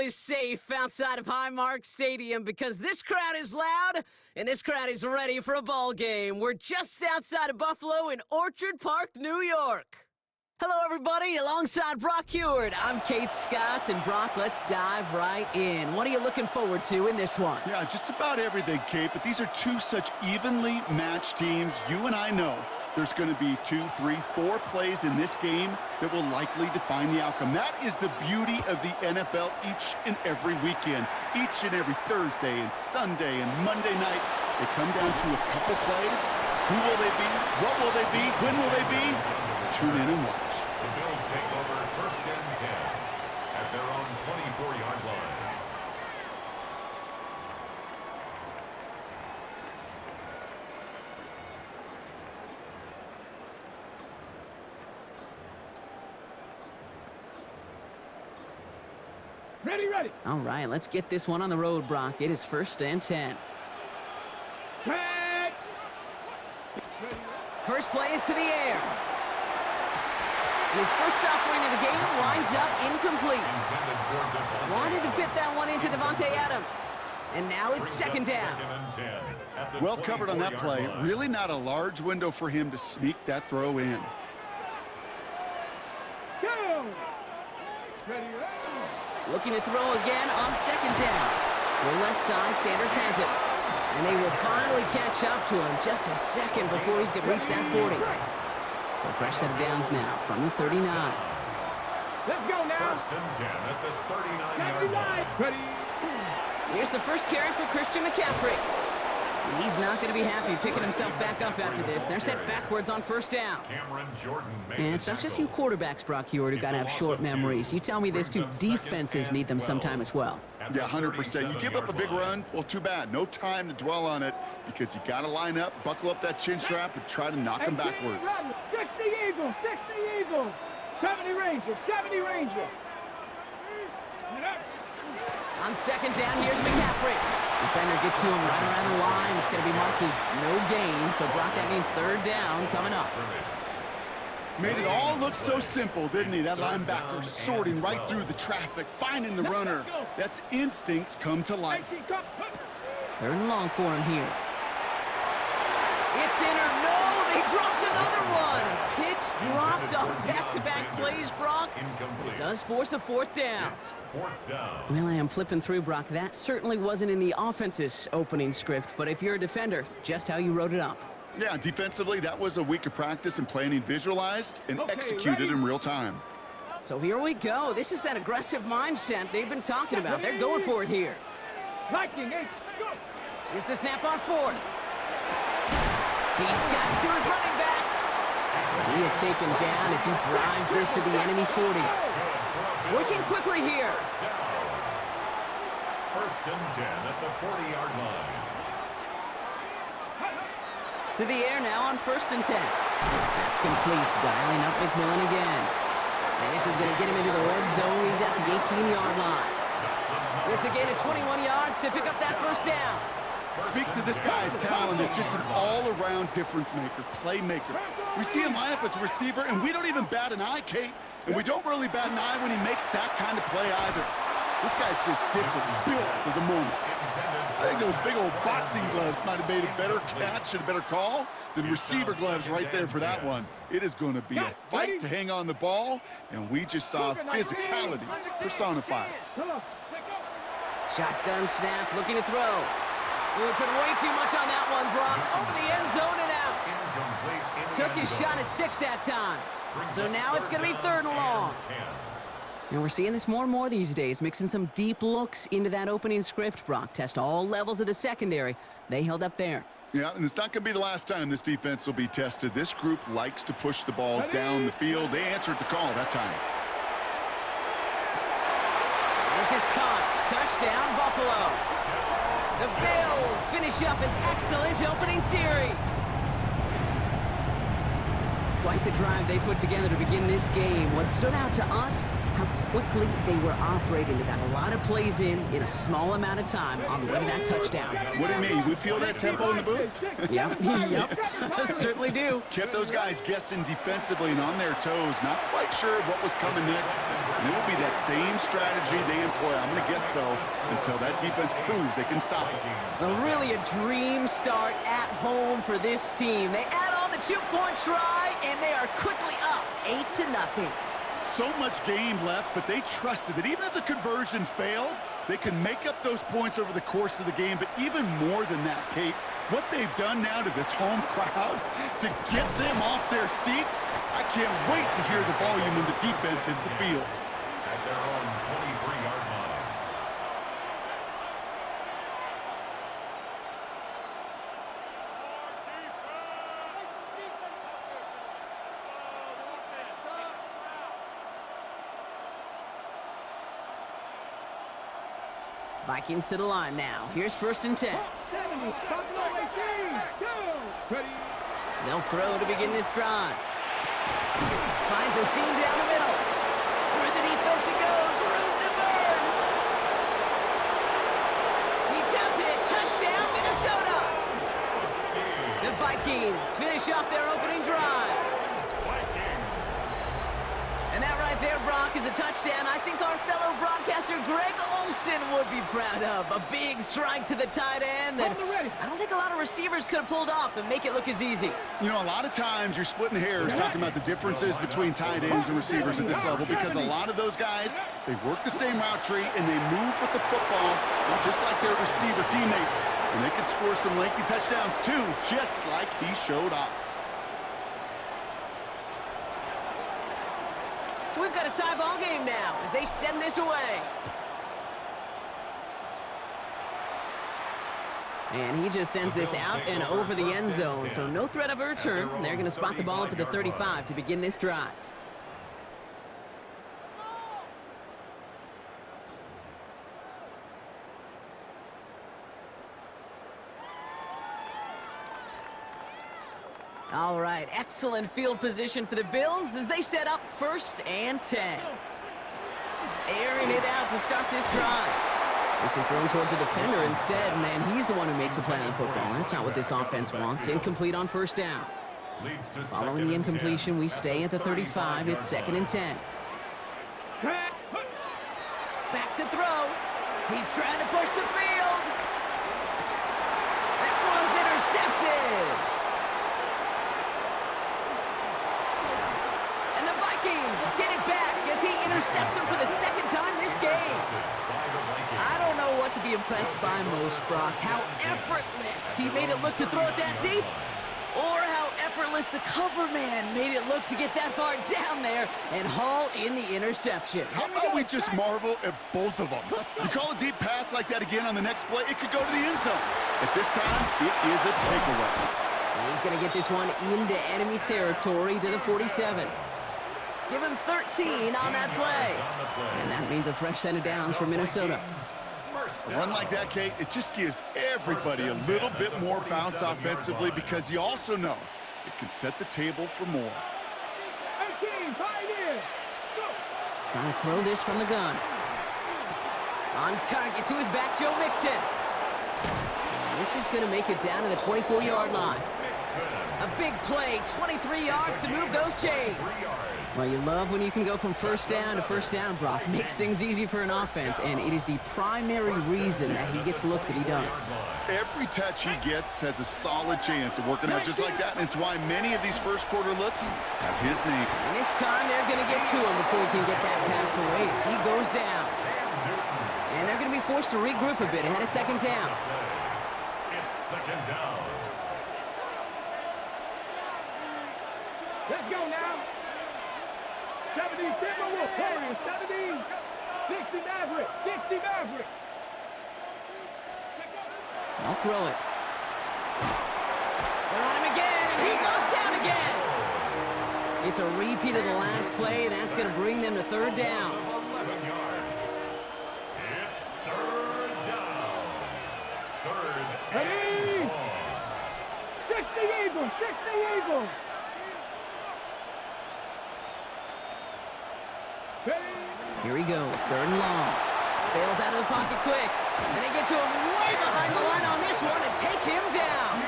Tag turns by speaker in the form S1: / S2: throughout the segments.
S1: is safe outside of Highmark Stadium because this crowd is loud and this crowd is ready for a ball game. We're just outside of Buffalo in Orchard Park, New York. Hello, everybody. Alongside Brock Heward, I'm Kate Scott, and Brock, let's dive right in. What are you looking forward to in this one?
S2: Yeah, just about everything, Kate, but these are two such evenly matched teams. You and I know there's going to be 2, 3, 4 plays in this game that will likely define the outcome. That is the beauty of the NFL each and every weekend. Each and every Thursday and Sunday and Monday night, they come down to a couple plays. Who will they be? What will they be? When will they be? Tune in and watch.
S3: The Bills take over 1st and 10 at their own 24-yard line.
S4: Ready.
S1: All right, let's get this one on the road, Brock. It is 1st and 10.
S4: Red.
S1: First play is to the air. And his first offering of the game winds up incomplete. Wanted to fit that one into Devontae Adams. And now it's 2nd down.
S2: Well covered on that play. Really not a large window for him to sneak that throw in.
S4: Go. Ready.
S1: Looking to throw again on 2nd down. To the left side, Sanders has it. And they will finally catch up to him just a second before he could reach that 40. So fresh set of downs now from the 39.
S4: Let's go now.
S3: 1st and 10 at the 39-yard line.
S4: Ready.
S1: Here's the first carry for Christian McCaffrey. And he's not going to be happy picking himself back up after this. They're sent backwards on 1st down.
S3: Cameron Jordan
S1: And it's not just you quarterbacks, Brock Heward, who got to have short memories. You tell me this too, defenses need them sometime as well.
S2: Yeah, 100%. You give up a big run, well, too bad. No time to dwell on it because you got to line up, buckle up that chin strap, and try to knock them backwards.
S4: 60 Eagles, 60 Eagles. 70 Rangers, 70 Rangers.
S1: On 2nd down, here's McCaffrey. Defender gets to him right around the line. It's going to be marked as no gain. So, Brock, that means 3rd down coming up.
S2: Made it all look so simple, didn't he? That linebacker sorting right through the traffic, finding the runner. That's instincts come to life.
S1: 3rd and long for him here. It's in or no, they dropped another one. Picks dropped on back-to-back plays, Brock. It does force a 4th down.
S3: 4th down.
S1: Well, I am flipping through, Brock. That certainly wasn't in the offense's opening script, but if you're a defender, just how you wrote it up.
S2: Yeah, defensively, that was a week of practice and planning visualized and executed in real time.
S1: So here we go. This is that aggressive mindset they've been talking about. They're going for it here.
S4: Viking, go.
S1: Here's the snap on 4th. He's got it to his running back. He is taken down as he drives this to the enemy 40. Working quickly here.
S3: 1st and 10 at the 40-yard line.
S1: To the air now on 1st and 10. That's complete. Dialing up McMillan again. And this is going to get him into the red zone. He's at the 18-yard line. It's a gain of 21 yards to pick up that 1st down.
S2: Speaks to this guy's talent as just an all-around difference maker, playmaker. We see him line up as a receiver, and we don't even bat an eye, Kate. And we don't really bat an eye when he makes that kind of play either. This guy's just different, built for the moment. I think those big old boxing gloves might have made a better catch and a better call than receiver gloves right there for that one. It is going to be a fight to hang on the ball, and we just saw physicality personified.
S1: Shotgun snap, looking to throw. We put way too much on that one, Brock. Over the end zone and out. Took his shot at 6 that time. So now it's going to be 3rd and long. And we're seeing this more and more these days, mixing some deep looks into that opening script, Brock. Test all levels of the secondary. They held up there.
S2: Yeah, and it's not going to be the last time this defense will be tested. This group likes to push the ball down the field. They answered the call that time.
S1: This is caught. Touchdown, Buffalo. The Bills finish up an excellent opening series. Quite the drive they put together to begin this game. What stood out to us, how quickly they were operating. They got a lot of plays in a small amount of time on the way to that touchdown.
S2: What do you mean? We feel that tempo in the booth?
S1: Yep, yep, certainly do.
S2: Kept those guys guessing defensively and on their toes, not quite sure what was coming next. And it will be that same strategy they employ, I'm going to guess so, until that defense proves they can stop it.
S1: So really a dream start at home for this team. They add on the 2-point try, and they are quickly up 8-0.
S2: So much game left, but they trusted that even if the conversion failed, they can make up those points over the course of the game. But even more than that, Kate, what they've done now to this home crowd to get them off their seats, I can't wait to hear the volume when the defense hits the field.
S3: At their own 23-yard line.
S1: Vikings to the line now. Here's 1st and 10. They'll throw to begin this drive. Finds a seam down the middle. Through the defense it goes. Room to burn. He does it. Touchdown, Minnesota. The Vikings finish off their opening drive. And that right there, Brock, is a touchdown I think our fellow broadcaster Greg Olsen would be proud of. A big strike to the tight end that I don't think a lot of receivers could have pulled off and make it look as easy.
S2: You know, a lot of times you're splitting hairs talking about the differences between tight ends and receivers at this level because a lot of those guys, they work the same route tree and they move with the football just like their receiver teammates. And they can score some lengthy touchdowns too, just like he showed off.
S1: So we've got a tie ball game now as they send this away. And he just sends this out and over the end zone. So no threat of a return. They're going to spot the ball up at the 35 to begin this drive. All right, excellent field position for the Bills as they set up 1st and 10. Airing it out to start this drive. This is thrown towards a defender instead, and he's the one who makes a play on football. That's not what this offense wants. Incomplete on 1st down. Following the incompletion, we stay at the 35. It's 2nd and 10. Back to throw. He's trying to push the field. That one's intercepted. Get it back as he intercepts him for the 2nd time this game. I don't know what to be impressed by most, Brock. How effortless he made it look to throw it that deep, or how effortless the cover man made it look to get that far down there and haul in the interception.
S2: How about we just marvel at both of them? You call a deep pass like that again on the next play, it could go to the end zone. At this time, it is a takeaway.
S1: And he's going to get this one into enemy territory to the 47. Give him 13 on that play. And that means a fresh set of downs for Minnesota.
S2: A run like that, Kate, it just gives everybody a little bit more bounce offensively because you also know it can set the table for more.
S1: Trying to throw this from the gun. On target to his back, Joe Mixon. And this is going to make it down to the 24-yard line. A big play, 23 yards to move those chains. Well, you love when you can go from 1st down to 1st down, Brock. Makes things easy for an offense, and it is the primary reason that he gets looks that he does.
S2: Every touch he gets has a solid chance of working out just like that, and it's why many of these first-quarter looks have his name.
S1: And this time they're going to get to him before he can get that pass away as he goes down. And they're going to be forced to regroup a bit ahead of 2nd down.
S3: It's 2nd down.
S4: Let's go now. 70 Timberwolves carrying 70. 60 Maverick. 60 Maverick.
S1: I'll throw it. They're on him again, and he goes down again. It's a repeat of the last play. That's going to bring them to 3rd down.
S3: 11 yards. It's 3rd down. 3rd and
S4: 60 Eagles. 60 Eagles.
S1: Here he goes, third and long. Bails out of the pocket quick. And they get to him way behind the line on this one and take him down.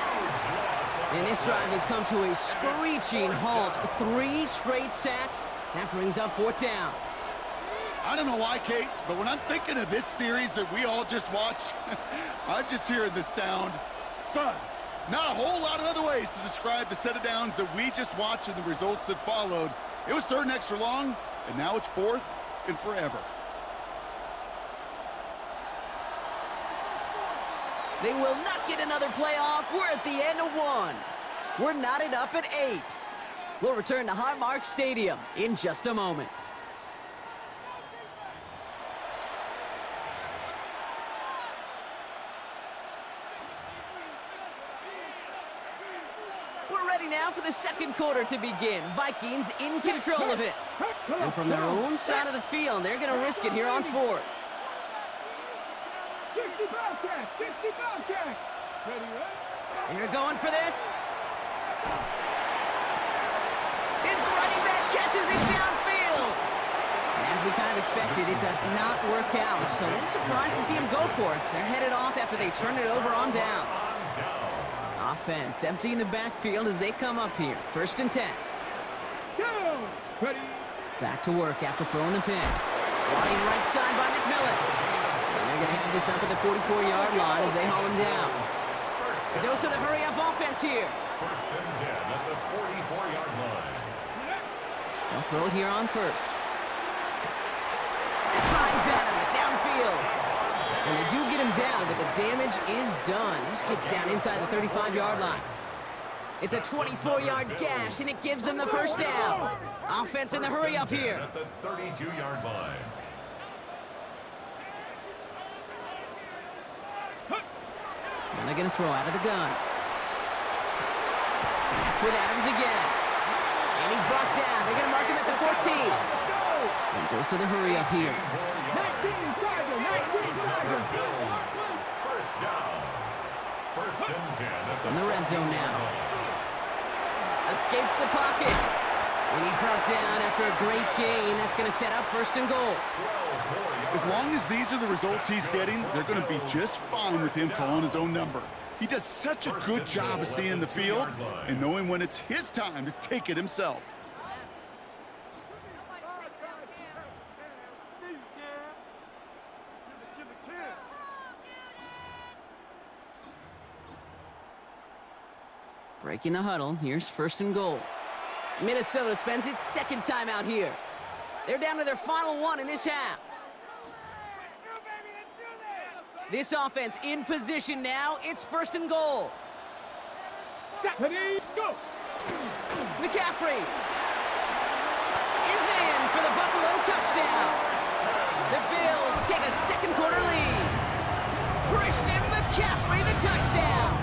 S1: And this drive has come to a screeching halt. 3 straight sacks. That brings up 4th down.
S2: I don't know why, Kate, but when I'm thinking of this series that we all just watched, I'm just hearing the sound thud. Not a whole lot of other ways to describe the set of downs that we just watched and the results that followed. It was 3rd and extra long, and now it's 4th and forever.
S1: They will not get another playoff. We're at the end of 1. We're knotted up at 8. We'll return to Highmark Stadium in just a moment. We're ready now for the second quarter to begin. Vikings in control of it. And from their own side of the field, they're going to risk it here on 4th.
S4: 60 Bobcats! 60 Bobcats! Ready, right?
S1: They're going for this. His running back catches it downfield. And as we kind of expected, it does not work out. So a little surprised to see him go for it. They're headed off after they turn it over on downs. Offense emptying the backfield as they come up here. 1st and 10.
S4: Go! Ready?
S1: Back to work after throwing the pick. Running right side by McMillan. And they're going to have this up at the 44-yard line as they haul him down. A dose of the hurry-up offense here.
S3: 1st and 10 at the 44-yard line.
S1: They'll throw it here on 1st. It finds Adams downfield. And they do get him down, but the damage is done. This gets down inside the 35-yard line. It's a 24-yard gash, and it gives them the 1st down. Offense in the hurry-up here.
S3: At the 32-yard line.
S1: And they're going to throw out of the gun. That's with Adams again. And he's brought down. They're going to mark him at the 14. And dose of the hurry-up here.
S4: 19 Tiger! 19 Tiger!
S3: First down. 1st and 10 at the
S1: In the red zone now. Escapes the pocket. And he's brought down after a great gain. That's going to set up 1st and goal.
S2: As long as these are the results he's getting, they're going to be just fine with him calling his own number. He does such a good job of seeing the field and knowing when it's his time to take it himself.
S1: Breaking the huddle. Here's 1st and goal. Minnesota spends its 2nd time out here. They're down to their final 1 in this half. This offense in position now. It's 1st and goal.
S4: Ready, go!
S1: McCaffrey is in for the Buffalo touchdown. The Bills take a 2nd quarter lead. Christian McCaffrey, the touchdown.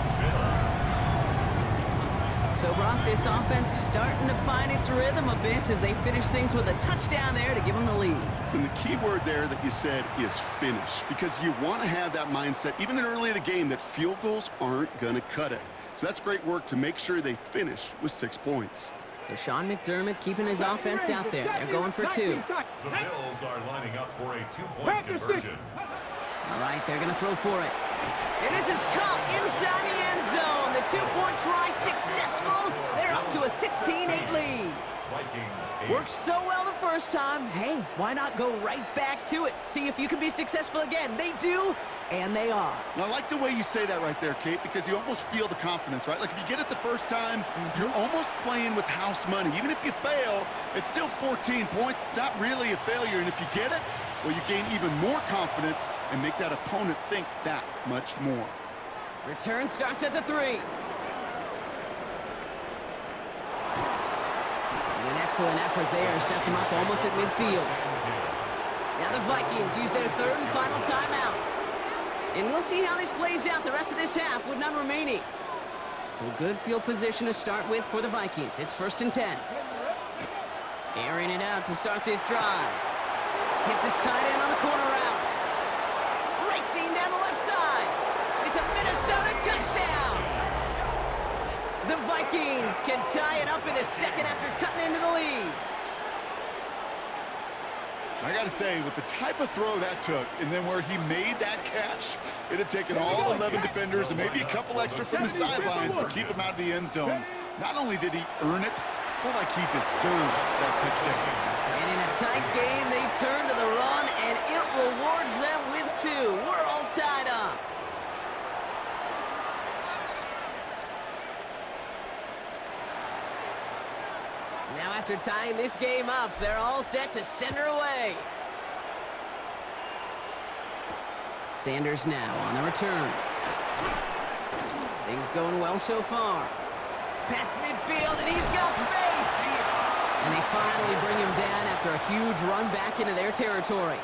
S1: So, Brock, this offense starting to find its rhythm a bit as they finish things with a touchdown there to give them the lead.
S2: And the key word there that you said is finish, because you want to have that mindset, even early in the game, that field goals aren't going to cut it. So that's great work to make sure they finish with 6 points.
S1: So Sean McDermott keeping his offense out there. They're going for 2.
S3: The Bills are lining up for a 2-point conversion.
S1: All right, they're going to throw for it. And this is caught inside the end zone. The 2-point try successful. They're up to a 16-8 lead.
S3: Vikings
S1: Worked so well the first time. Hey, why not go right back to it? See if you can be successful again. They do, and they are.
S2: And I like the way you say that right there, Kate, because you almost feel the confidence, right? Like if you get it the first time, you're almost playing with house money. Even if you fail, it's still 14 points. It's not really a failure. And if you get it, well, you gain even more confidence and make that opponent think that much more.
S1: Return starts at the 3. And an excellent effort there sets them up almost at midfield. Now the Vikings use their 3rd and final timeout. And we'll see how this plays out the rest of this half with none remaining. So good field position to start with for the Vikings. It's 1st and 10. Airing it out to start this drive. Hits his tight end on the corner route. Racing down the left side. It's a Minnesota touchdown. The Vikings can tie it up in the 2nd after cutting into the lead.
S2: I got to say, with the type of throw that took, and then where he made that catch, it had taken all 11 defenders and maybe a couple extra from the sidelines to keep him out of the end zone. Not only did he earn it, I felt like he deserved that touchdown.
S1: And in a tight game, they turn to the run, and it rewards them with 2. We're all tied up. Now after tying this game up, they're all set to send her away. Sanders now on the return. Things going well so far. Past midfield, and he's got space! And they finally bring him down after a huge run back into their territory.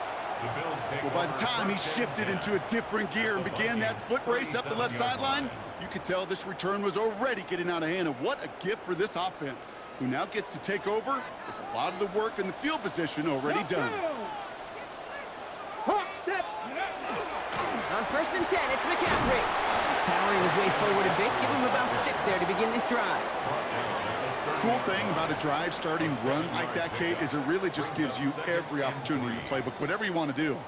S2: Well, by the time he shifted into a different gear and began that foot race up the left sideline, you could tell this return was already getting out of hand. And what a gift for this offense, who now gets to take over with a lot of the work in the field position already done.
S1: On 1st and 10, it's McCaffrey. Powering his way forward a bit, give him about 6 there to begin this drive.
S2: Cool thing about a drive starting run like that, Kate, is it really just gives you every opportunity in the playbook, whatever you want to do.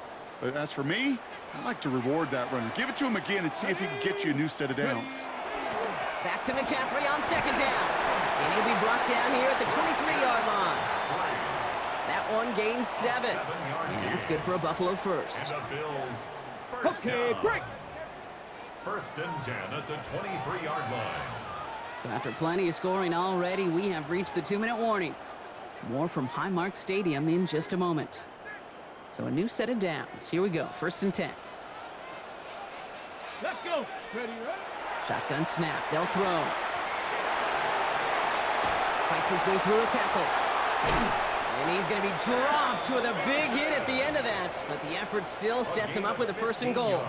S2: But as for me, I like to reward that runner. Give it to him again and see if he can get you a new set of downs.
S1: Back to McCaffrey on 2nd down. And he'll be brought down here at the 23-yard line. That one gains 7. And that's good for a Buffalo first.
S4: Okay, break.
S3: 1st and 10 at the 23-yard line.
S1: So after plenty of scoring already, we have reached the 2-minute warning. More from Highmark Stadium in just a moment. So a new set of downs. Here we go, 1st and 10.
S4: Let's go. Ready, right?
S1: Shotgun snap, they'll throw. Fights his way through a tackle. And he's going to be dropped with a big hit at the end of that. But the effort still sets him up with a 1st and goal.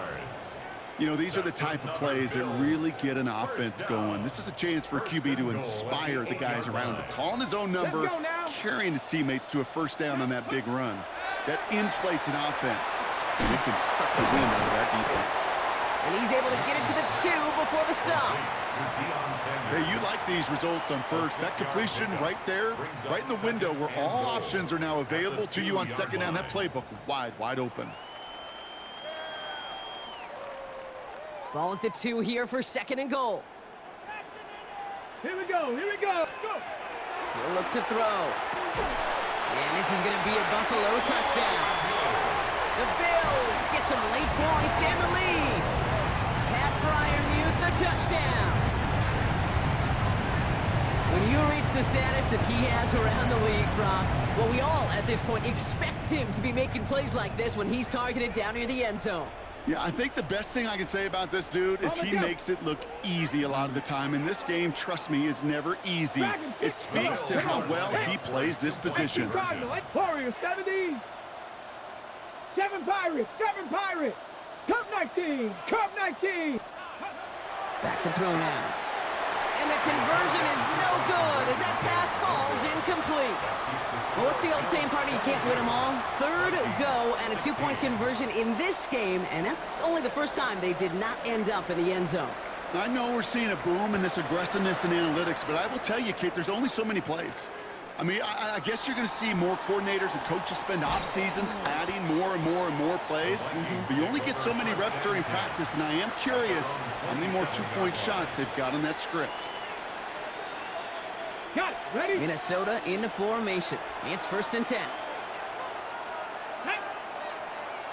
S2: You know, these are the type of plays that really get an offense going. This is a chance for a QB to inspire the guys around him. Calling his own number, carrying his teammates to a 1st down on that big run. That inflates an offense, and it can suck the wind out of that defense.
S1: And he's able to get it to the 2 before the stop.
S2: Hey, you like these results on 1st. That completion right there, right in the window where all options are now available to you on 2nd down. That playbook wide open.
S1: Ball at the 2 here for 2nd and goal.
S4: Here we go. Here we go. Go.
S1: He'll look to throw. And this is going to be a Buffalo touchdown. The Bills get some late points and the lead. Pat Fryermuth, the touchdown. When you reach the status that he has around the league, Brock, well, we all at this point expect him to be making plays like this when he's targeted down near the end zone.
S2: Yeah, I think the best thing I can say about this dude is he makes it look easy a lot of the time. And this game, trust me, is never easy. It speaks to how well he plays this position.
S4: Warriors, 70. 7 Pirates, 7 Pirates. Cup 19, Cup 19.
S1: Back to throw now. And the conversion is no good as that pass falls incomplete. Well, what's the old saying, partner? You can't win them all. 3rd go and a 2-point conversion in this game, and that's only the first time they did not end up in the end zone.
S2: I know we're seeing a boom in this aggressiveness and analytics, but I will tell you, Kate, there's only so many plays. I mean, I guess you're going to see more coordinators and coaches spend off seasons adding more and more plays. But you only get so many reps during practice, and I am curious how many more 2-point shots they've got on that script.
S4: Got it. Ready?
S1: Minnesota into formation. It's 1st and 10.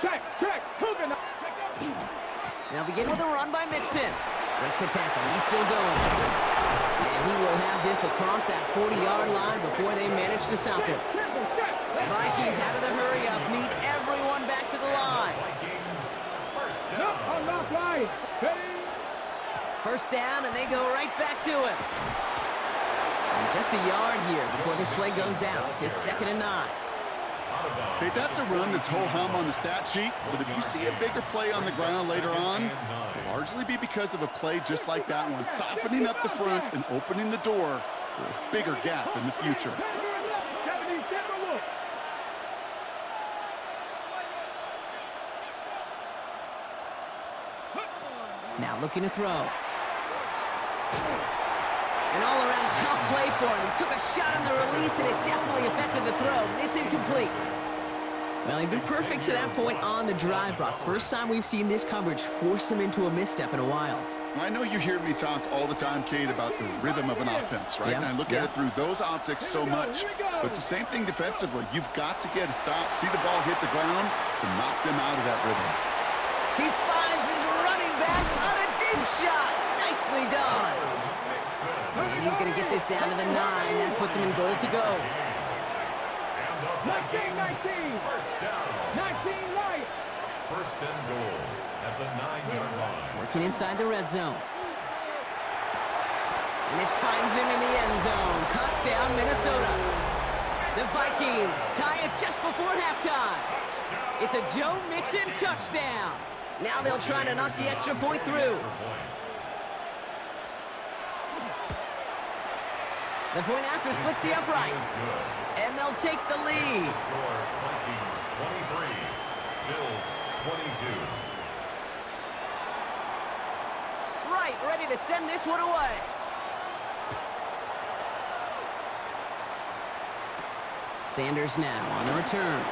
S4: Check. Cooking.
S1: Now begin with a run by Mixon. Breaks a tackle. He's still going. And he will have this across that 40-yard line before they manage to stop him. Vikings out of the hurry-up. Need everyone back to the line.
S4: No, I'm not lying.
S1: 1st down, and they go right back to it. And just a yard here before this play goes out. It's 2nd and 9.
S2: Okay, that's a run that's ho-hum on the stat sheet, but if you see a bigger play on the ground later on, it'll largely be because of a play just like that one, softening up the front and opening the door for a bigger gap in the future.
S1: Now looking to throw. An all-around tough play for him. He took a shot on the release, and it definitely affected the throw. It's incomplete. Well, he's been perfect to that point on the drive, Brock. First time we've seen this coverage force him into a misstep in a while.
S2: I know you hear me talk all the time, Kate, about the rhythm of an offense, right? And I look at it through those optics so much. But it's the same thing defensively. You've got to get a stop, see the ball hit the ground to knock them out of that rhythm.
S1: He finds his running back on a deep shot. Nicely done. And he's going to get this down to the 9. That puts him in goal to go.
S4: 19-19.
S3: First down.
S4: 19 light.
S3: First and goal at the 9-yard line.
S1: Working inside the red zone. And this finds him in the end zone. Touchdown, Minnesota. The Vikings tie it just before halftime. It's a Joe Mixon touchdown. Now they'll try to knock the extra point through. The point after splits the uprights. And they'll take the lead.
S3: Score, Vikings 23, Bills 22.
S1: Right, ready to send this one away. Sanders now on the return.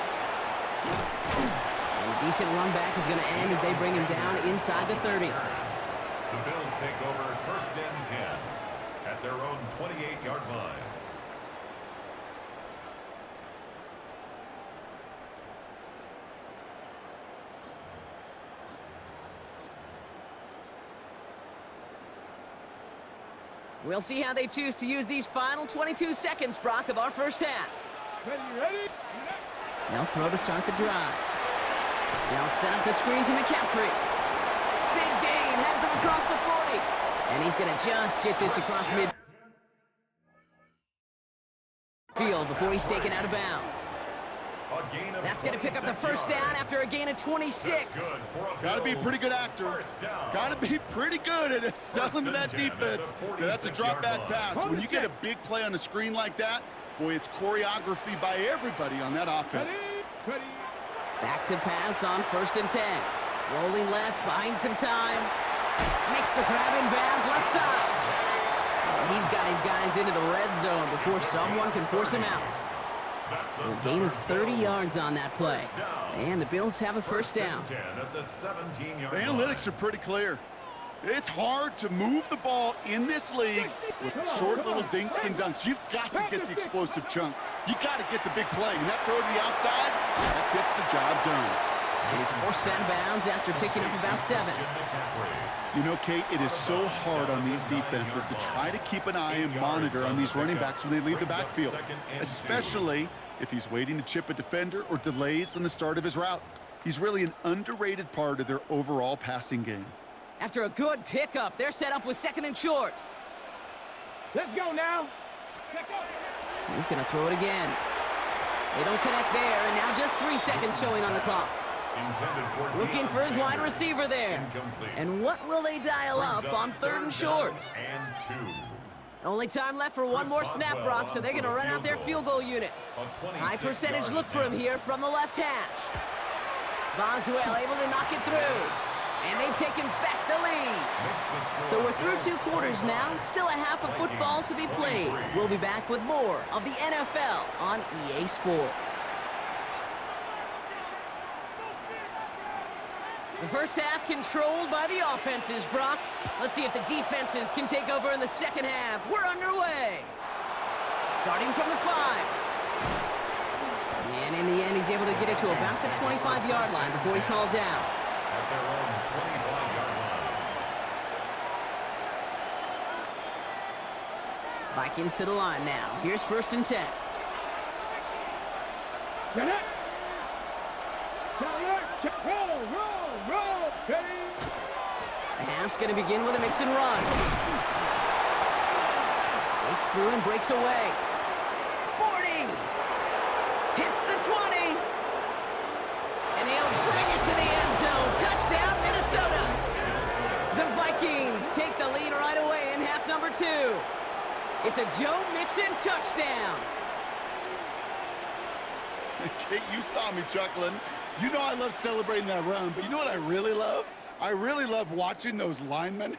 S1: And a decent run back is going to end as they bring him down inside the 30.
S3: The Bills take over first and 10 at their own 28-yard line.
S1: We'll see how they choose to use these final 22 seconds, Brock, of our first half.
S4: Ready?
S1: They'll throw to start the drive. They'll set up the screen to McCaffrey. Big gain, has them across the 40. And he's going to just get this across midfield before he's taken out of bounds. That's going to pick up the first down after a gain of 26.
S2: Got to be a pretty good actor. Got to be pretty good at selling to that defense. That's a drop back pass. When you get a big play on the screen like that, boy, it's choreography by everybody on that offense.
S1: Back to pass on first and 10. Rolling left, buying some time. Makes the grab in bounds left side. And he's got his guys into the red zone before someone can force him out. So a gain of 30 yards on that play. And the Bills have a first down.
S2: The analytics are pretty clear. It's hard to move the ball in this league with short little dinks and dunks. You've got to get the explosive chunk. You got to get the big play. And that throw to the outside, that gets the job done.
S1: And he's forced out of bounds after picking up about 7.
S2: You know, Kate, it is so hard on these defenses to try to keep an eye and monitor on these running backs when they leave the backfield, especially if he's waiting to chip a defender or delays in the start of his route. He's really an underrated part of their overall passing game.
S1: After a good pickup, they're set up with 2nd and short.
S4: Let's go now.
S1: He's going to throw it again. They don't connect there, and now just 3 seconds showing on the clock. Looking for his wide receiver there. And what will they dial up on 3rd and short? Only time left for one more snap, Brock, so they're going to run out their field goal unit. High percentage look for him here from the left hash. Boswell able to knock it through. And they've taken back the lead. So we're through 2 quarters now. Still a half of football to be played. We'll be back with more of the NFL on EA Sports. The first half controlled by the offenses, Brock. Let's see if the defenses can take over in the second half. We're underway. Starting from the 5. And in the end, he's able to get it to about the 25-yard line before he's hauled down.
S3: At their own 25-yard line.
S1: Vikings to the line now. Here's 1st and 10. The half's going to begin with a mix and run. Breaks through and breaks away. 40. Hits the 20. And he'll bring it to the end zone. Touchdown, Minnesota. The Vikings take the lead right away in half number 2. It's a Joe Mixon touchdown.
S2: Kate, you saw me chuckling. You know I love celebrating that run, but you know what I really love? I really love watching those linemen,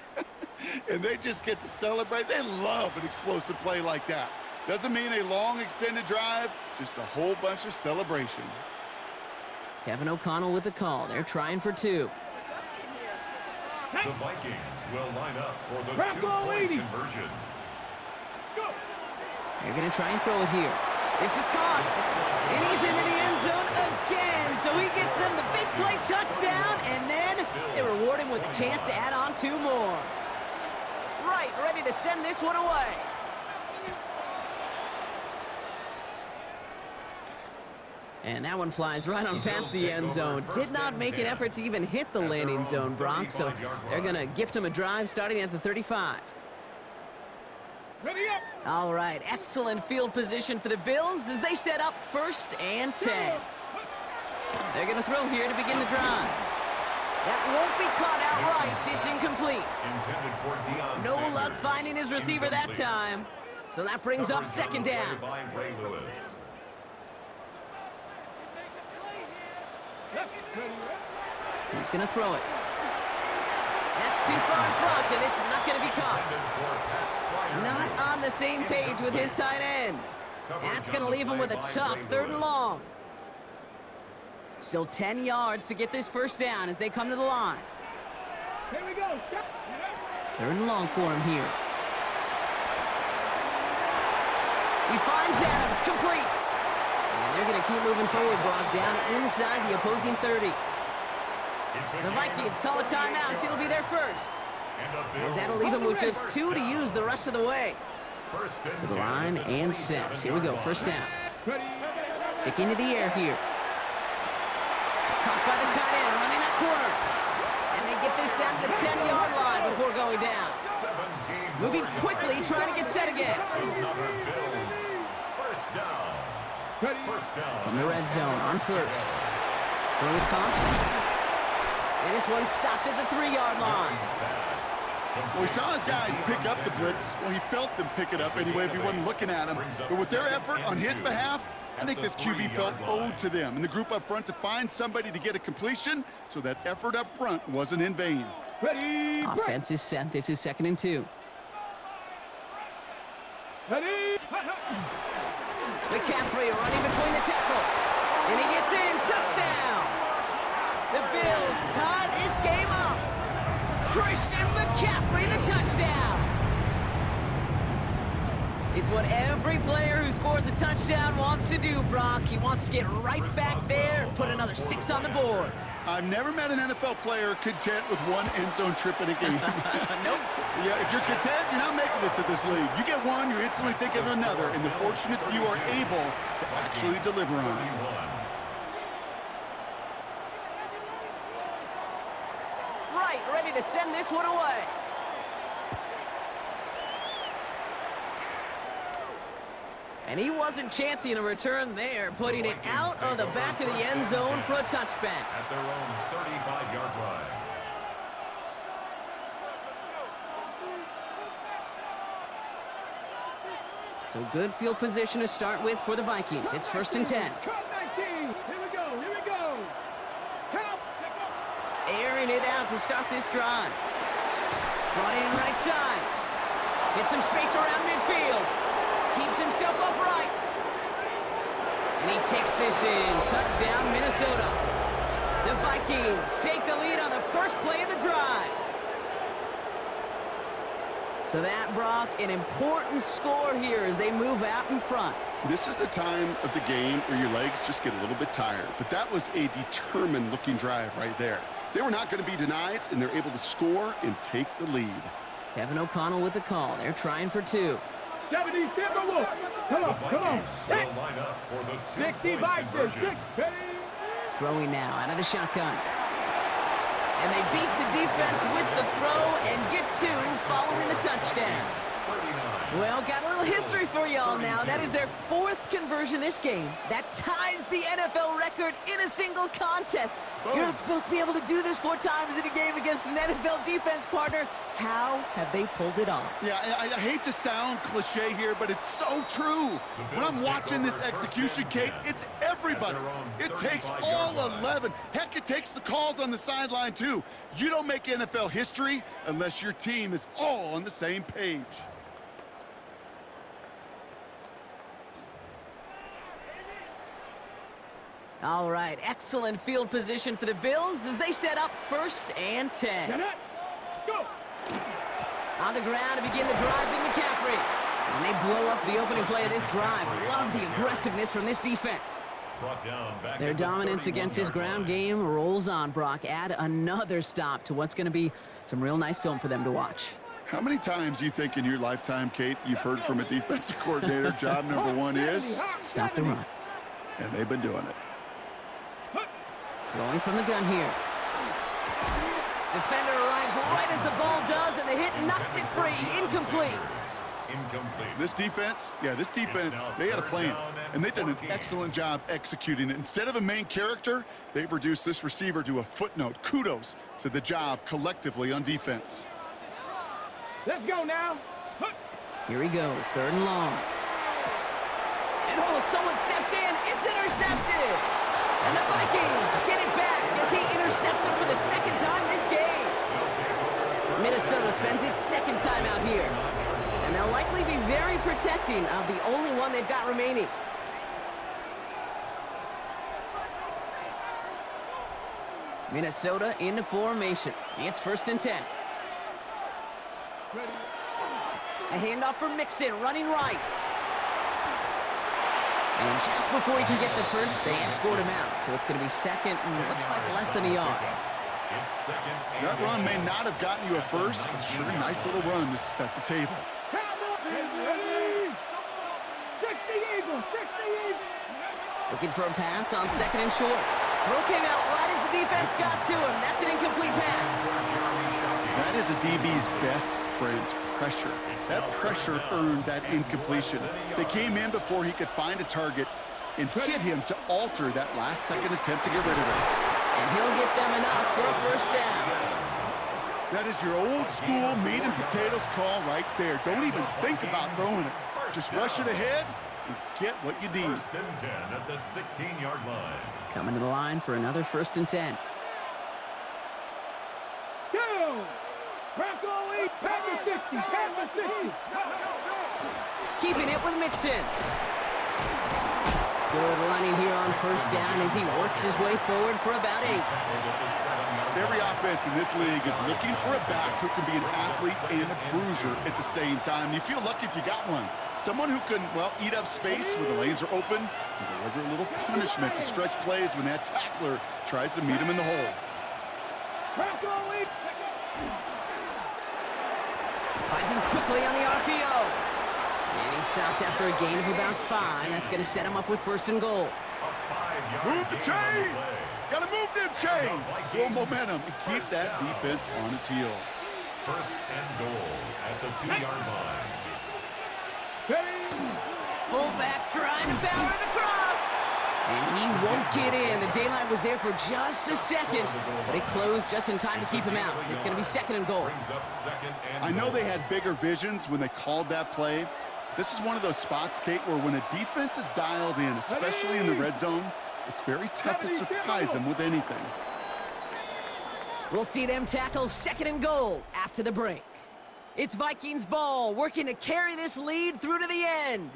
S2: and they just get to celebrate. They love an explosive play like that. Doesn't mean a long extended drive, just a whole bunch of celebration.
S1: Kevin O'Connell with the call. They're trying for 2.
S3: The Vikings will line up for the
S4: Crap ball,
S3: two-point
S4: 80.
S3: conversion.
S1: They're going to try and throw it here. This is caught. And he's into the end zone again. So he gets them the big play touchdown, and then they reward him with a chance to add on 2 more. Right, ready to send this one away. And that one flies right on past the end zone. Did not make an effort to even hit the landing zone, Brock, so they're going to gift him a drive starting at the 35.
S4: Ready up.
S1: All right, excellent field position for the Bills as they set up 1st and 10. They're going to throw here to begin the drive. That won't be caught outright. It's incomplete. No luck finding his receiver that time. So that brings up 2nd down. He's going to throw it. That's too far in front, and it's not going to be caught. Not on the same page with his tight end. That's going to leave him with a tough 3rd and long. Still 10 yards to get this 1st down as they come to the line.
S4: Here we go.
S1: 3rd and long for him here. He finds Adams, complete. And they're going to keep moving forward, Brock, down inside the opposing 30. The Vikings call a timeout. It'll be their 1st. As that'll leave him with just 2 to use the rest of the way. To the line and set. Here we go, 1st down. Sticking to the air here. Caught by the tight end, running that corner. And they get this down to the 10-yard line before going down. Moving quickly, trying to get set again. From the red zone on 1st. Throw is caught. And this one stopped at the 3-yard line.
S2: Well, he saw his guys pick up the blitz. Well, he felt them pick it up anyway if he wasn't looking at him. But with their effort on his behalf, I think this QB felt owed to them and the group up front to find somebody to get a completion, so that effort up front wasn't in vain.
S4: Ready.
S1: Offense is set. This is 2nd and 2.
S4: Ready.
S1: McCaffrey running between the tackles. And he gets in. Touchdown. The Bills tie this game up. Christian McCaffrey, the touchdown. It's what every player who scores a touchdown wants to do, Brock. He wants to get right back there and put another 6 on the board.
S2: I've never met an NFL player content with 1 end zone trip in a game.
S1: Nope.
S2: Yeah, if you're content, you're not making it to this league. You get 1, you're instantly thinking of another, and the fortunate few are able to actually deliver on it.
S1: Right, ready to send this one away. And he wasn't chancing a return there, putting it out of the back of the end zone for a touchback.
S3: At their own 35-yard line.
S1: So good field position to start with for the Vikings. It's 1st and 10.
S4: Cut 19. Here we go. Here we go. Count.
S1: Airing it out to start this drive. Brought in right side. Gets some space around midfield. Keeps himself upright. And he takes this in. Touchdown, Minnesota. The Vikings take the lead on the first play of the drive. So that, Brock, an important score here as they move out in front.
S2: This is the time of the game where your legs just get a little bit tired. But that was a determined-looking drive right there. They were not going to be denied, and they're able to score and take the lead.
S1: Kevin O'Connell with the call. They're trying for 2.
S4: 70 Timberwolves. Come on, come on.
S3: Will line up for the
S4: 65 to 6. Ready.
S1: Throwing now out of the shotgun. And they beat the defense with the throw and get 2 following the touchdown. Well, got a little history for y'all now. That is their 4th conversion this game. That ties the NFL record in a single contest. You're not supposed to be able to do this 4 times in a game against an NFL defense partner. How have they pulled it off?
S2: Yeah, I hate to sound cliche here, but it's so true. When I'm watching this execution, Kate, it's everybody. It takes all 11. Heck, it takes the calls on the sideline, too. You don't make NFL history unless your team is all on the same page.
S1: All right, excellent field position for the Bills as they set up 1st and 10.
S4: Get it. Go.
S1: On the ground to begin the drive with McCaffrey. And they blow up the opening play of this drive. Love the aggressiveness from this defense.
S3: Brought down back
S1: Their
S3: at the
S1: dominance against his
S3: 31-yard
S1: ground
S3: line.
S1: game rolls on, Brock. Add another stop to what's going to be some real nice film for them to watch.
S2: How many times do you think in your lifetime, Kate, you've heard from a defensive coordinator, job number one is?
S1: Stop the run.
S2: And they've been doing it.
S1: Throwing from the gun here. Defender arrives right as the ball does, and the hit knocks it free. Incomplete.
S3: Incomplete.
S2: This defense, they had a plan, and they've done an excellent job executing it. Instead of a main character, they've reduced this receiver to a footnote. Kudos to the job collectively on defense.
S4: Let's go now.
S1: Here he goes, 3rd and long. And someone stepped in. It's intercepted. And the Vikings get it back as he intercepts it for the 2nd time this game. Minnesota spends its 2nd time out here. And they'll likely be very protecting of the only one they've got remaining. Minnesota into formation. It's 1st and 10. A handoff for Mixon, running right. And just before he can get the first, they escort him out. So it's going to be 2nd and looks like less than a yard.
S2: That run may not have gotten you a first, but sure, nice little run to set the table.
S4: 60 Eagles.
S1: Looking for a pass on 2nd and short. Throw came out right as the defense got to him. That's an incomplete pass.
S2: That is a DB's best friend, pressure. That pressure earned that incompletion. They came in before he could find a target and hit him to alter that last-second attempt to get rid of it.
S1: And he'll get them enough for a 1st down.
S2: That is your old-school meat and potatoes call right there. Don't even think about throwing it. Just rush it ahead and get what you need.
S3: 1st and 10 at the 16-yard line.
S1: Coming to the line for another 1st and 10.
S4: Go. Bronco 8, Panther 60, Panther 60.
S1: Keeping it with Mixon. Good running here on 1st down as he works his way forward for about 8.
S2: Every offense in this league is looking for a back who can be an athlete and a bruiser at the same time. You feel lucky if you got one. Someone who can, well, eat up space when the lanes are open and deliver a little punishment to stretch plays when that tackler tries to meet him in the hole.
S1: Finds him quickly on the RPO. And he stopped after a gain of about 5. That's going to set him up with 1st and goal.
S2: Move the chains! Gotta move them chains! Score momentum and keep that defense on its heels.
S3: 1st and goal at the 2-yard line.
S1: Fullback trying to power it across. And he won't get in. The daylight was there for just a second, but it closed just in time to keep him out. It's going to be 2nd and goal.
S2: I know they had bigger visions when they called that play. This is one of those spots, Kate, where when a defense is dialed in, especially in the red zone, it's very tough to surprise them with anything.
S1: We'll see them tackle 2nd and goal after the break. It's Vikings ball, working to carry this lead through to the end.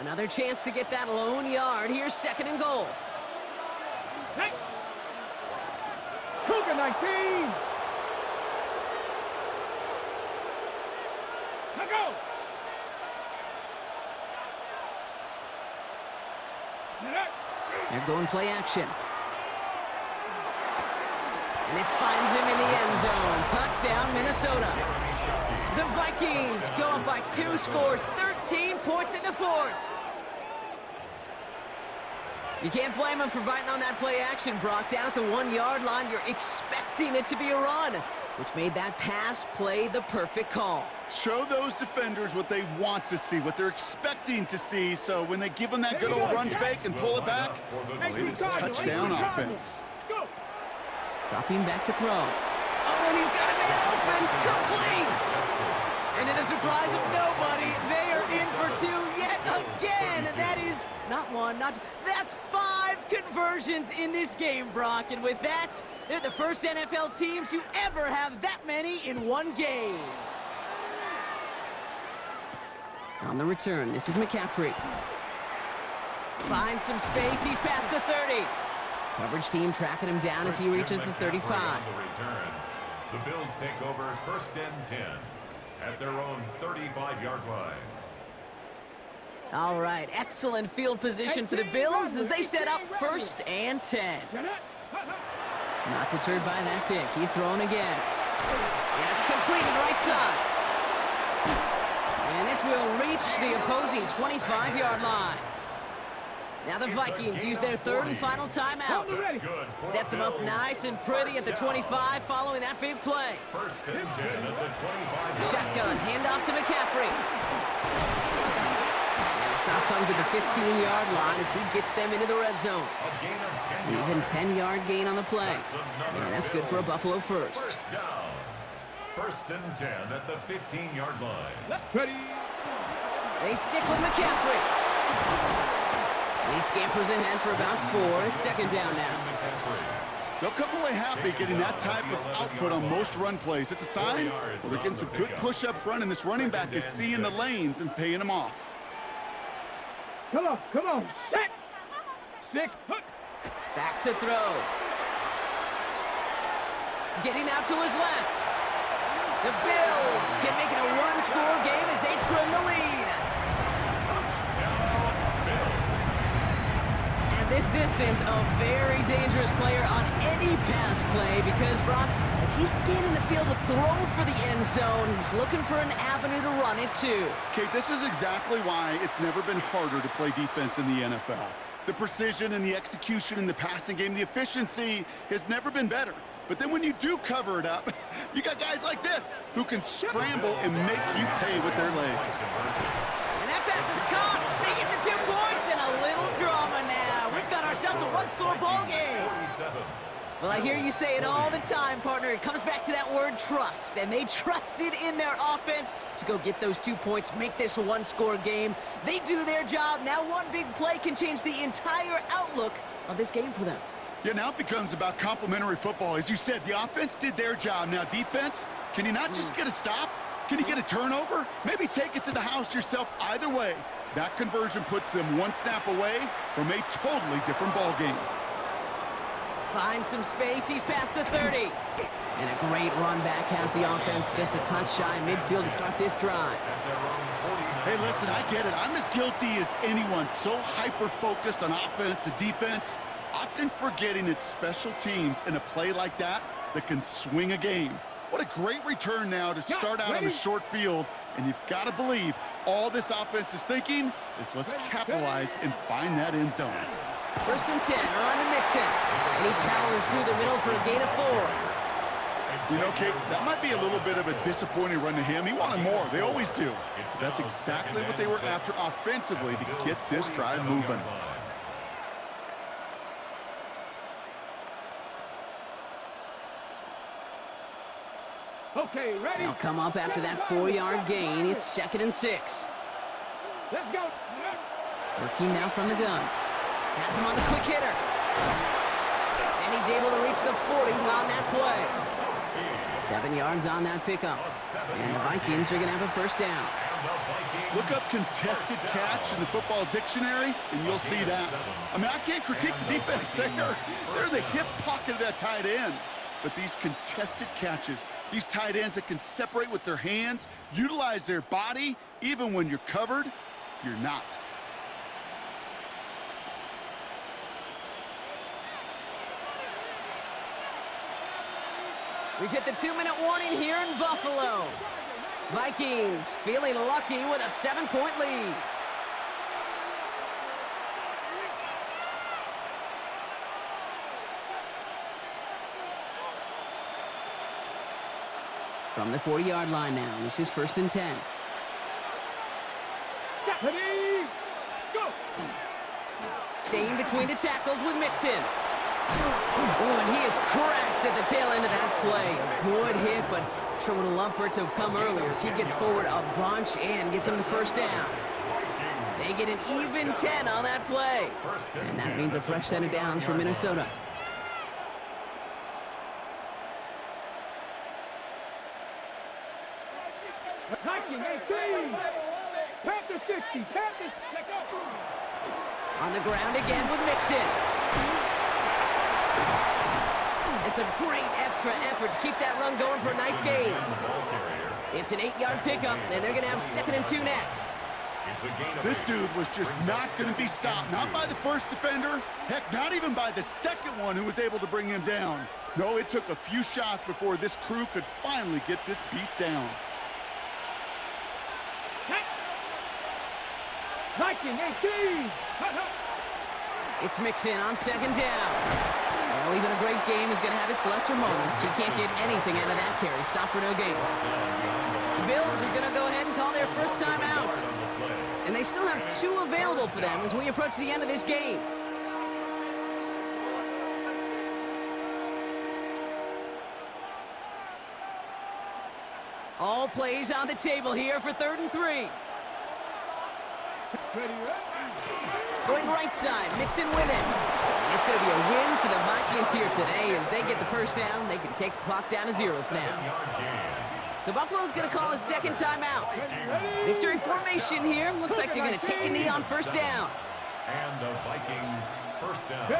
S1: Another chance to get that lone yard. Here's 2nd and goal.
S4: Hey. Cougar 19. Now go.
S1: They're going play action. And this finds him in the end zone. Touchdown, Minnesota. The Vikings go up by 2 scores, 13 points in the 4th. You can't blame him for biting on that play action, Brock. Down at the 1-yard line, you're expecting it to be a run, which made that pass play the perfect call.
S2: Show those defenders what they want to see, what they're expecting to see, so when they give them that good old run fake and pull it back, well, it is touchdown offense.
S1: Dropping back to throw. Oh, and he's got a man open, complete! And to the surprise of nobody, they are in for two yet again. That is not one, not two. That's 5 conversions in this game, Brock. And with that, they're the first NFL team to ever have that many in one game. On the return, this is McCaffrey. Finds some space, he's past the 30. Coverage team tracking him down as he reaches the 35.
S3: The Bills take over first and 10 at their own 35-yard line.
S1: All right, excellent field position for the Bills as they set up first and 10. Not deterred by that pick. He's throwing again. That's completed right side. And this will reach the opposing 25-yard line. Now the Vikings use their third and final timeout. Sets them up nice and pretty at the 25 following that big play.
S3: First and 10 at the 25.
S1: Shotgun, handoff to McCaffrey. And the stop comes at the 15-yard line as he gets them into the red zone. An even 10-yard gain on the play. And that's good for a Buffalo first.
S3: First down. First and 10 at the 15-yard line.
S4: Ready.
S1: They stick with McCaffrey. He scampers ahead for about 4. It's second down now.
S2: They'll come away happy getting that type of output on most run plays. It's a sign where they're getting some good push up front, and this running back is seeing the lanes and paying them off.
S4: Come on. 6.
S1: Back to throw. Getting out to his left. The Bills can make it a one-score game as they trim the lead. This distance, a very dangerous player on any pass play because, Brock, as he's scanning the field to throw for the end zone, he's looking for an avenue to run it too.
S2: Kate, this is exactly why it's never been harder to play defense in the NFL. The precision and the execution in the passing game, the efficiency has never been better. But then when you do cover it up, you got guys like this who can scramble and make you pay with their legs.
S1: And that pass is caught. They get the 2 points and a little drama now. We've got ourselves a one-score ball game. Well, I hear you say it all the time, partner. It comes back to that word trust, and they trusted in their offense to go get those 2 points, make this a one-score game. They do their job. Now one big play can change the entire outlook of this game for them.
S2: Yeah, now it becomes about complementary football. As you said, the offense did their job. Now defense, can you not just get a stop? Can you get a turnover? Maybe take it to the house yourself. Either way, that conversion puts them one snap away from a totally different ball game.
S1: Finds some space. He's past the 30. And a great run back has the offense just a touch shy midfield to start this drive.
S2: Hey, listen, I get it. I'm as guilty as anyone. So hyper-focused on offense and defense, often forgetting it's special teams in a play like that that can swing a game. What a great return now to start out on the short field. And you've got to believe all this offense is thinking is let's capitalize and find that end zone.
S1: First and 10, run to Mixon. And he powers through the middle for a gain of 4.
S2: You know, Kate, that might be a little bit of a disappointing run to him. He wanted more. They always do. That's exactly what they were after offensively to get this drive moving.
S4: Okay, ready?
S1: They'll come up after that 4-yard gain. It's second and 6.
S4: Let's go.
S1: Working now from the gun. Has him on the quick hitter. And he's able to reach the 40 on that play. 7 yards on that pickup. And the Vikings are going to have a first down.
S2: Look up contested catch in the football dictionary, and you'll see that. I mean, I can't critique the defense. They're the hip pocket of that tight end. But these contested catches, these tight ends that can separate with their hands, utilize their body, even when you're covered, you're not.
S1: We've hit the 2-minute warning here in Buffalo. Vikings feeling lucky with a 7-point lead. From the 40-yard line now, this is first and 10.
S4: Ready? Go.
S1: Staying between the tackles with Mixon. Oh, and he is cracked at the tail end of that play. A good hit, but Sure would have loved for it to have come earlier as he gets forward a bunch and gets him the first down. They get an even 10 on that play. And that means a fresh set of downs for Minnesota.
S4: Viking 18. Panther 60. Panthers, let go.
S1: On the ground again with Mixon. It's a great extra effort to keep that run going for a nice gain. It's an 8-yard pickup, and they're going to have 2nd and 2 next.
S2: This dude was just not going to be stopped. Not by the first defender. Heck, not even by the second one who was able to bring him down. No, it took a few shots before this crew could finally get this beast down.
S4: Viking 18.
S1: It's Mixon on 2nd down. Well, even a great game is going to have its lesser moments. He can't get anything out of that carry. Stop for no gain. The Bills are going to go ahead and call their first time out. And they still have 2 available for them as we approach the end of this game. All plays on the table here for 3rd and 3. Going right side, Mixon with it. And it's going to be a win for the Vikings here today as they get the first down. They can take the clock down to 0 now. So Buffalo's going to call it 2nd timeout. Victory formation here. Looks like they're going to take a knee on first down.
S3: And the Vikings first down.